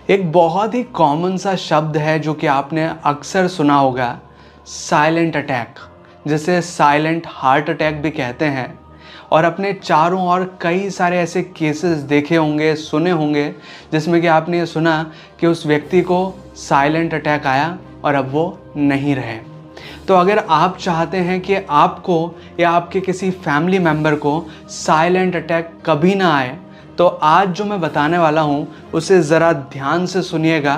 एक बहुत ही कॉमन सा शब्द है जो कि आपने अक्सर सुना होगा, साइलेंट अटैक, जिसे साइलेंट हार्ट अटैक भी कहते हैं। और अपने चारों ओर कई सारे ऐसे केसेस देखे होंगे, सुने होंगे, जिसमें कि आपने ये सुना कि उस व्यक्ति को साइलेंट अटैक आया और अब वो नहीं रहे। तो अगर आप चाहते हैं कि आपको या आपके किसी फैमिली मेम्बर को साइलेंट अटैक कभी ना आए, तो आज जो मैं बताने वाला हूँ उसे ज़रा ध्यान से सुनिएगा,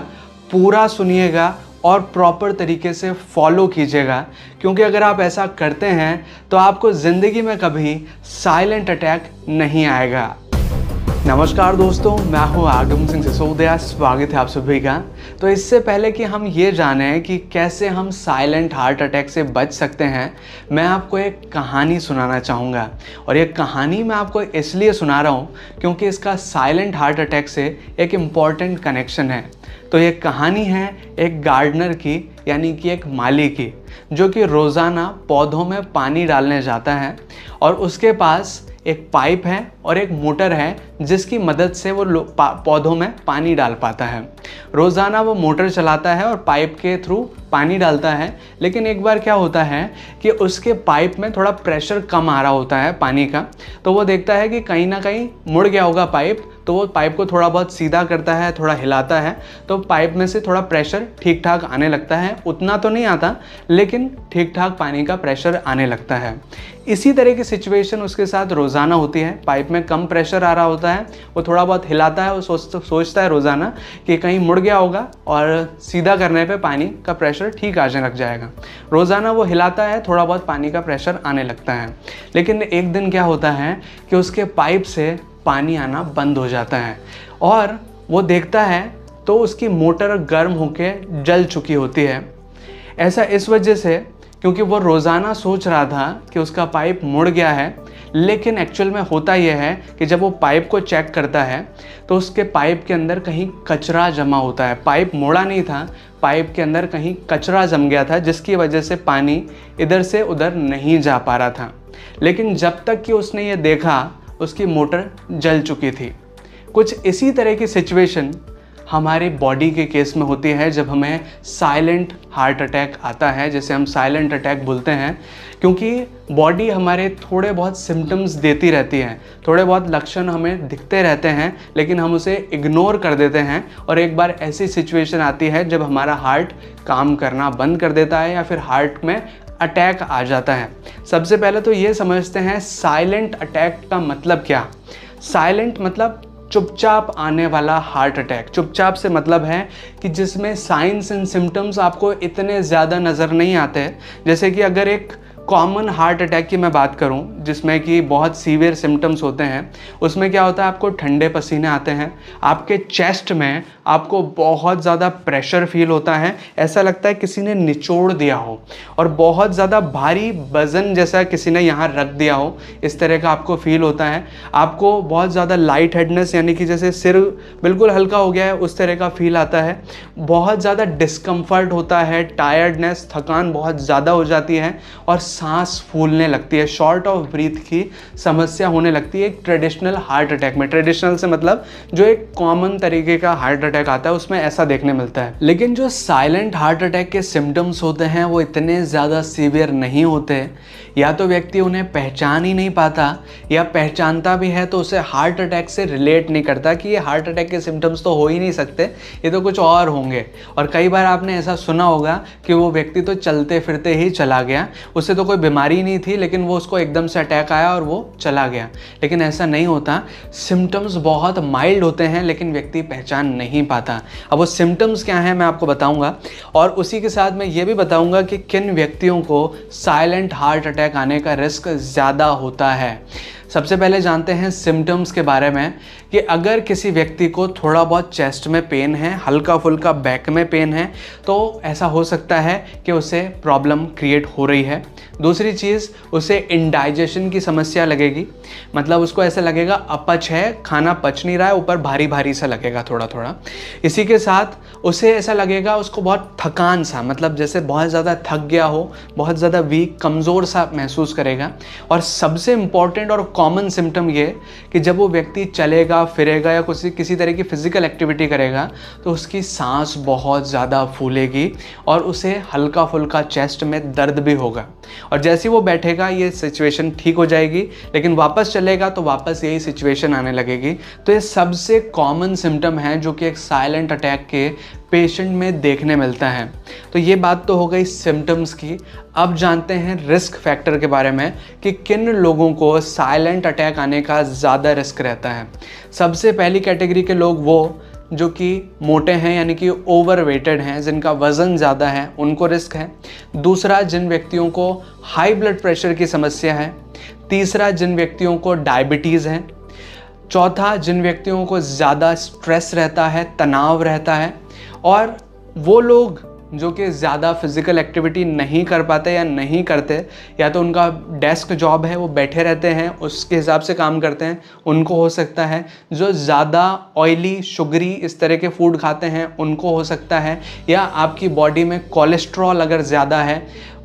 पूरा सुनिएगा और प्रॉपर तरीके से फॉलो कीजिएगा, क्योंकि अगर आप ऐसा करते हैं तो आपको ज़िंदगी में कभी साइलेंट अटैक नहीं आएगा। नमस्कार दोस्तों, मैं हूँ आगम सिंह सिसोदिया, स्वागत है आप सभी का। तो इससे पहले कि हम ये जानें कि कैसे हम साइलेंट हार्ट अटैक से बच सकते हैं, मैं आपको एक कहानी सुनाना चाहूँगा। और ये कहानी मैं आपको इसलिए सुना रहा हूँ क्योंकि इसका साइलेंट हार्ट अटैक से एक इम्पॉर्टेंट कनेक्शन है। तो ये कहानी है एक गार्डनर की, यानी कि एक माली की, जो कि रोज़ाना पौधों में पानी डालने जाता है और उसके पास एक पाइप है और एक मोटर है जिसकी मदद से वो पौधों में पानी डाल पाता है। रोज़ाना वो मोटर चलाता है और पाइप के थ्रू पानी डालता है, लेकिन एक बार क्या होता है कि उसके पाइप में थोड़ा प्रेशर कम आ रहा होता है पानी का। तो वो देखता है कि कहीं ना कहीं मुड़ गया होगा पाइप, तो वो पाइप को थोड़ा बहुत सीधा करता है, थोड़ा हिलाता है, तो पाइप में से थोड़ा प्रेशर ठीक ठाक आने लगता है। उतना तो नहीं आता, लेकिन ठीक ठाक पानी का प्रेशर आने लगता है। इसी तरह की सिचुएशन उसके साथ रोज़ाना होती है। पाइप में कम प्रेशर आ रहा होता है, वो थोड़ा बहुत हिलाता है, वो सोचता है रोज़ाना कि कहीं मुड़ गया होगा और सीधा करने पे पानी का प्रेशर ठीक आने लग जाएगा। रोज़ाना वो हिलाता है, थोड़ा बहुत पानी का प्रेशर आने लगता है। लेकिन एक दिन क्या होता है कि उसके पाइप से पानी आना बंद हो जाता है और वो देखता है तो उसकी मोटर गर्म होके जल चुकी होती है। ऐसा इस वजह से क्योंकि वो रोज़ाना सोच रहा था कि उसका पाइप मुड़ गया है, लेकिन एक्चुअल में होता यह है कि जब वो पाइप को चेक करता है तो उसके पाइप के अंदर कहीं कचरा जमा होता है। पाइप मोड़ा नहीं था, पाइप के अंदर कहीं कचरा जम गया था, जिसकी वजह से पानी इधर से उधर नहीं जा पा रहा था। लेकिन जब तक कि उसने ये देखा, उसकी मोटर जल चुकी थी। कुछ इसी तरह की सिचुएशन हमारी बॉडी के केस में होती है जब हमें साइलेंट हार्ट अटैक आता है, जिसे हम साइलेंट अटैक बोलते हैं, क्योंकि बॉडी हमारे थोड़े बहुत सिम्टम्स देती रहती है, थोड़े बहुत लक्षण हमें दिखते रहते हैं, लेकिन हम उसे इग्नोर कर देते हैं। और एक बार ऐसी सिचुएशन आती है जब हमारा हार्ट काम करना बंद कर देता है या फिर हार्ट में अटैक आ जाता है। सबसे पहले तो ये समझते हैं साइलेंट अटैक का मतलब क्या। साइलेंट मतलब चुपचाप आने वाला हार्ट अटैक। चुपचाप से मतलब है कि जिसमें साइंस एंड सिम्टम्स आपको इतने ज़्यादा नज़र नहीं आते। जैसे कि अगर एक कॉमन हार्ट अटैक की मैं बात करूं, जिसमें कि बहुत सीवियर सिम्टम्स होते हैं, उसमें क्या होता है, आपको ठंडे पसीने आते हैं, आपके चेस्ट में आपको बहुत ज़्यादा प्रेशर फील होता है, ऐसा लगता है किसी ने निचोड़ दिया हो, और बहुत ज़्यादा भारी वज़न जैसा किसी ने यहाँ रख दिया हो, इस तरह का आपको फील होता है। आपको बहुत ज़्यादा लाइट हेडनेस, यानी कि जैसे सिर बिल्कुल हल्का हो गया है, उस तरह का फील आता है। बहुत ज़्यादा डिस्कम्फर्ट होता है, टायर्डनेस, थकान बहुत ज़्यादा हो जाती है और सांस फूलने लगती है, शॉर्ट ऑफ ब्रीथ की समस्या होने लगती है। एक ट्रेडिशनल हार्ट अटैक में, ट्रेडिशनल से मतलब जो एक कॉमन तरीके का हार्ट अटैक आता है, उसमें ऐसा देखने मिलता है। लेकिन जो साइलेंट हार्ट अटैक के सिम्टम्स होते हैं वो इतने ज़्यादा सीवियर नहीं होते। या तो व्यक्ति उन्हें पहचान ही नहीं पाता, या पहचानता भी है तो उसे हार्ट अटैक से रिलेट नहीं करता कि ये हार्ट अटैक के सिम्टम्स तो हो ही नहीं सकते, ये तो कुछ और होंगे। और कई बार आपने ऐसा सुना होगा कि वो व्यक्ति तो चलते फिरते ही चला गया, उसे तो कोई बीमारी नहीं थी, लेकिन वो उसको एकदम से अटैक आया और वो चला गया। लेकिन ऐसा नहीं होता। सिम्टम्स बहुत माइल्ड होते हैं, लेकिन व्यक्ति पहचान नहीं पाता। अब वो सिम्टम्स क्या हैं मैं आपको बताऊंगा, और उसी के साथ मैं ये भी बताऊंगा कि किन व्यक्तियों को साइलेंट हार्ट अटैक आने का रिस्क ज़्यादा होता है। सबसे पहले जानते हैं सिम्टम्स के बारे में कि अगर किसी व्यक्ति को थोड़ा बहुत चेस्ट में पेन है, हल्का फुल्का बैक में पेन है, तो ऐसा हो सकता है कि उसे प्रॉब्लम क्रिएट हो रही है। दूसरी चीज़, उसे इंडाइजेशन की समस्या लगेगी, मतलब उसको ऐसा लगेगा अपच है, खाना पच नहीं रहा है, ऊपर भारी भारी सा लगेगा थोड़ा थोड़ा। इसी के साथ उसे ऐसा लगेगा उसको बहुत थकान सा, मतलब जैसे बहुत ज़्यादा थक गया हो, बहुत ज़्यादा वीक, कमज़ोर सा महसूस करेगा। और सबसे इम्पॉर्टेंट और कॉमन सिम्टम ये कि जब वो व्यक्ति चलेगा फिरेगा या किसी तरह की फिजिकल एक्टिविटी करेगा तो उसकी सांस बहुत ज़्यादा फूलेगी और उसे हल्का फुल्का चेस्ट में दर्द भी होगा, और जैसे ही वो बैठेगा ये सिचुएशन ठीक हो जाएगी, लेकिन वापस चलेगा तो वापस यही सिचुएशन आने लगेगी। तो ये सबसे कॉमन सिम्टम है जो कि एक साइलेंट अटैक के पेशेंट में देखने मिलता है। तो ये बात तो हो गई सिम्टम्स की। अब जानते हैं रिस्क फैक्टर के बारे में कि किन लोगों को साइलेंट अटैक आने का ज़्यादा रिस्क रहता है। सबसे पहली कैटेगरी के लोग वो जो कि मोटे हैं यानी कि ओवरवेटेड हैं, जिनका वज़न ज़्यादा है, उनको रिस्क है। दूसरा, जिन व्यक्तियों को हाई ब्लड प्रेशर की समस्या है। तीसरा, जिन व्यक्तियों को डायबिटीज़ है। चौथा, जिन व्यक्तियों को ज़्यादा स्ट्रेस रहता है, तनाव रहता है। और वो लोग जो कि ज़्यादा फिज़िकल एक्टिविटी नहीं कर पाते या नहीं करते, या तो उनका डेस्क जॉब है, वो बैठे रहते हैं, उसके हिसाब से काम करते हैं, उनको हो सकता है। जो ज़्यादा ऑयली शुगरी इस तरह के फूड खाते हैं उनको हो सकता है। या आपकी बॉडी में कोलेस्ट्रॉल अगर ज़्यादा है,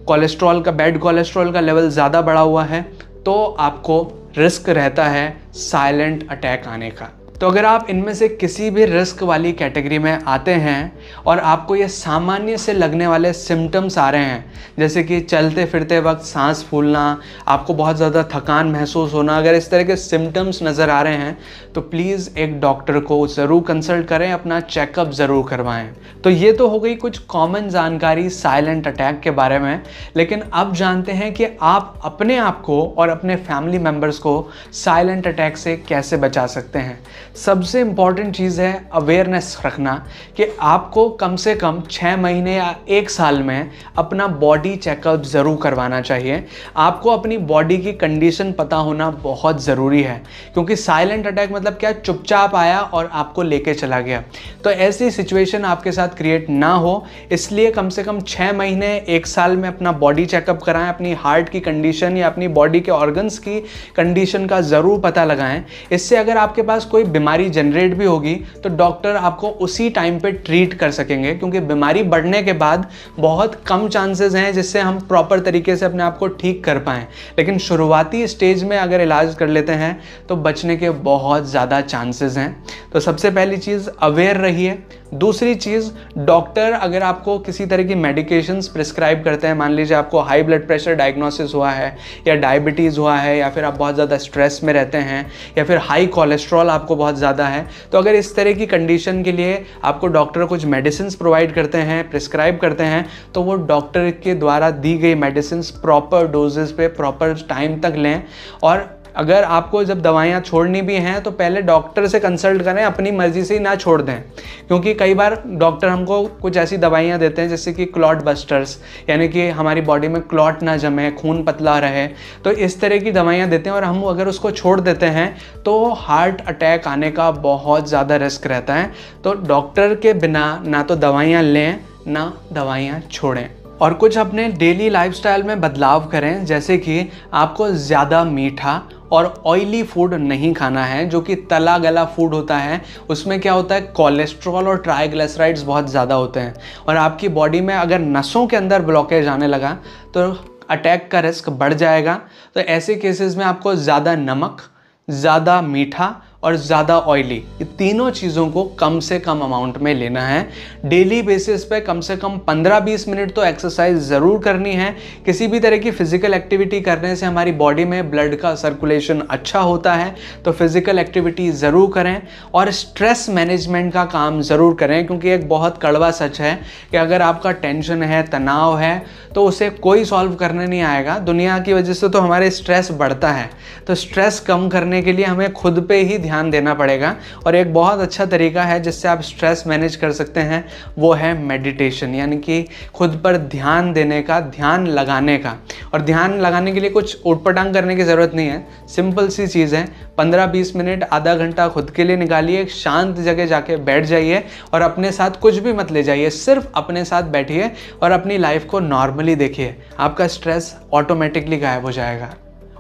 कोलेस्ट्रॉल का बैड कोलेस्ट्रॉल का लेवल ज़्यादा बढ़ा हुआ है, तो आपको रिस्क रहता है साइलेंट अटैक आने का। तो अगर आप इनमें से किसी भी रिस्क वाली कैटेगरी में आते हैं और आपको ये सामान्य से लगने वाले सिम्टम्स आ रहे हैं, जैसे कि चलते फिरते वक्त सांस फूलना, आपको बहुत ज़्यादा थकान महसूस होना, अगर इस तरह के सिम्टम्स नज़र आ रहे हैं तो प्लीज़ एक डॉक्टर को ज़रूर कंसल्ट करें, अपना चेकअप ज़रूर करवाएं। तो ये तो हो गई कुछ कॉमन जानकारी साइलेंट अटैक के बारे में। लेकिन अब जानते हैं कि आप अपने आप को और अपने फैमिली मेम्बर्स को साइलेंट अटैक से कैसे बचा सकते हैं। सबसे इम्पॉर्टेंट चीज़ है अवेयरनेस रखना कि आपको कम से कम 6 महीने या 1 साल में अपना बॉडी चेकअप ज़रूर करवाना चाहिए। आपको अपनी बॉडी की कंडीशन पता होना बहुत ज़रूरी है, क्योंकि साइलेंट अटैक मतलब क्या, चुपचाप आया और आपको लेके चला गया। तो ऐसी सिचुएशन आपके साथ क्रिएट ना हो, इसलिए कम से कम 6 महीने 1 साल में अपना बॉडी चेकअप कराएं, अपनी हार्ट की कंडीशन या अपनी बॉडी के ऑर्गन्स की कंडीशन का ज़रूर पता लगाएं। इससे अगर आपके पास कोई बीमारी जनरेट भी होगी तो डॉक्टर आपको उसी टाइम पे ट्रीट कर सकेंगे, क्योंकि बीमारी बढ़ने के बाद बहुत कम चांसेस हैं जिससे हम प्रॉपर तरीके से अपने आप को ठीक कर पाएं। लेकिन शुरुआती स्टेज में अगर इलाज कर लेते हैं तो बचने के बहुत ज़्यादा चांसेस हैं। तो सबसे पहली चीज़ अवेयर रहिए। दूसरी चीज़, डॉक्टर अगर आपको किसी तरह की मेडिकेशंस प्रिस्क्राइब करते हैं, मान लीजिए आपको हाई ब्लड प्रेशर डायग्नोसिस हुआ है या डायबिटीज़ हुआ है, या फिर आप बहुत ज़्यादा स्ट्रेस में रहते हैं, या फिर हाई कोलेस्ट्रॉल आपको बहुत ज़्यादा है, तो अगर इस तरह की कंडीशन के लिए आपको डॉक्टर कुछ मेडिसिन्स प्रोवाइड करते हैं, प्रिस्क्राइब करते हैं, तो वो डॉक्टर के द्वारा दी गई मेडिसिन्स प्रॉपर डोजेस पे प्रॉपर टाइम तक लें। और अगर आपको जब दवाइयाँ छोड़नी भी हैं तो पहले डॉक्टर से कंसल्ट करें, अपनी मर्ज़ी से ही ना छोड़ दें, क्योंकि कई बार डॉक्टर हमको कुछ ऐसी दवाइयाँ देते हैं जैसे कि क्लॉट बस्टर्स, यानी कि हमारी बॉडी में क्लॉट ना जमे, खून पतला रहे, तो इस तरह की दवाइयाँ देते हैं, और हम अगर उसको छोड़ देते हैं तो हार्ट अटैक आने का बहुत ज़्यादा रिस्क रहता है। तो डॉक्टर के बिना ना तो दवाइयाँ लें ना दवाइयाँ छोड़ें, और कुछ अपने डेली लाइफस्टाइल में बदलाव करें, जैसे कि आपको ज़्यादा मीठा और ऑयली फूड नहीं खाना है। जो कि तला गला फूड होता है उसमें क्या होता है, कोलेस्ट्रॉल और ट्राइग्लिसराइड्स बहुत ज़्यादा होते हैं, और आपकी बॉडी में अगर नसों के अंदर ब्लॉकेज आने लगा तो अटैक का रिस्क बढ़ जाएगा। तो ऐसे केसेस में आपको ज़्यादा नमक, ज़्यादा मीठा और ज़्यादा ऑयली, ये तीनों चीज़ों को कम से कम अमाउंट में लेना है। डेली बेसिस पे कम से कम 15-20 मिनट तो एक्सरसाइज ज़रूर करनी है। किसी भी तरह की फ़िज़िकल एक्टिविटी करने से हमारी बॉडी में ब्लड का सर्कुलेशन अच्छा होता है, तो फिज़िकल एक्टिविटी ज़रूर करें। और स्ट्रेस मैनेजमेंट का काम ज़रूर करें, क्योंकि एक बहुत कड़वा सच है कि अगर आपका टेंशन है, तनाव है, तो उसे कोई सॉल्व करने नहीं आएगा। दुनिया की वजह से तो हमारे स्ट्रेस बढ़ता है, तो स्ट्रेस कम करने के लिए हमें खुद पे ही ध्यान देना पड़ेगा। और एक बहुत अच्छा तरीका है जिससे आप स्ट्रेस मैनेज कर सकते हैं, वो है मेडिटेशन, यानी कि खुद पर ध्यान देने का, ध्यान लगाने का। और ध्यान लगाने के लिए कुछ उटपटांग करने की ज़रूरत नहीं है, सिंपल सी चीज़ है। 15-20 मिनट, आधा घंटा खुद के लिए निकालिए, एक शांत जगह जाके बैठ जाइए और अपने साथ कुछ भी मत ले जाइए, सिर्फ अपने साथ बैठिए और अपनी लाइफ को नॉर्मली देखिए। आपका स्ट्रेस ऑटोमेटिकली गायब हो जाएगा।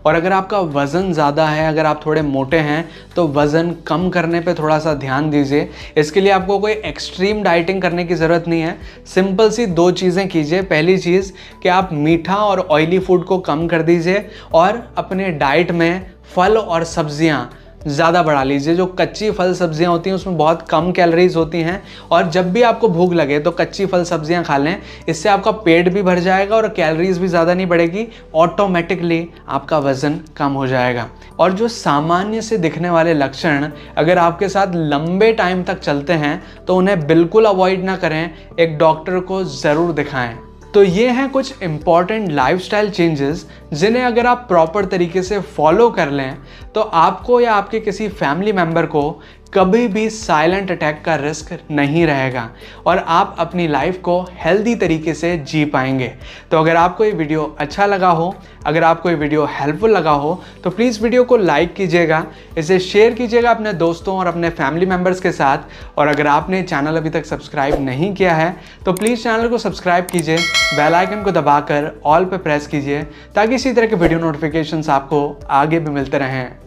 और अगर आपका वज़न ज़्यादा है, अगर आप थोड़े मोटे हैं, तो वज़न कम करने पे थोड़ा सा ध्यान दीजिए। इसके लिए आपको कोई एक्सट्रीम डाइटिंग करने की ज़रूरत नहीं है, सिंपल सी 2 चीज़ें कीजिए। पहली चीज़ कि आप मीठा और ऑयली फूड को कम कर दीजिए और अपने डाइट में फल और सब्जियां ज़्यादा बढ़ा लीजिए। जो कच्ची फल सब्जियां होती हैं उसमें बहुत कम कैलोरीज होती हैं, और जब भी आपको भूख लगे तो कच्ची फल सब्जियां खा लें। इससे आपका पेट भी भर जाएगा और कैलोरीज भी ज़्यादा नहीं बढ़ेगी, ऑटोमेटिकली आपका वज़न कम हो जाएगा। और जो सामान्य से दिखने वाले लक्षण अगर आपके साथ लंबे टाइम तक चलते हैं तो उन्हें बिल्कुल अवॉइड ना करें, एक डॉक्टर को ज़रूर दिखाएं। तो ये हैं कुछ इम्पॉर्टेंट लाइफस्टाइल चेंजेस जिन्हें अगर आप प्रॉपर तरीके से फॉलो कर लें तो आपको या आपके किसी फैमिली मेम्बर को कभी भी साइलेंट अटैक का रिस्क नहीं रहेगा और आप अपनी लाइफ को हेल्दी तरीके से जी पाएंगे। तो अगर आपको ये वीडियो अच्छा लगा हो, अगर आपको ये वीडियो हेल्पफुल लगा हो तो प्लीज़ वीडियो को लाइक कीजिएगा, इसे शेयर कीजिएगा अपने दोस्तों और अपने फैमिली मेम्बर्स के साथ। और अगर आपने चैनल अभी तक सब्सक्राइब नहीं किया है तो प्लीज़ चैनल को सब्सक्राइब कीजिए, बेल आइकन को दबाकर ऑल पे प्रेस कीजिए ताकि इसी तरह के वीडियो नोटिफिकेशंस आपको आगे भी मिलते रहें।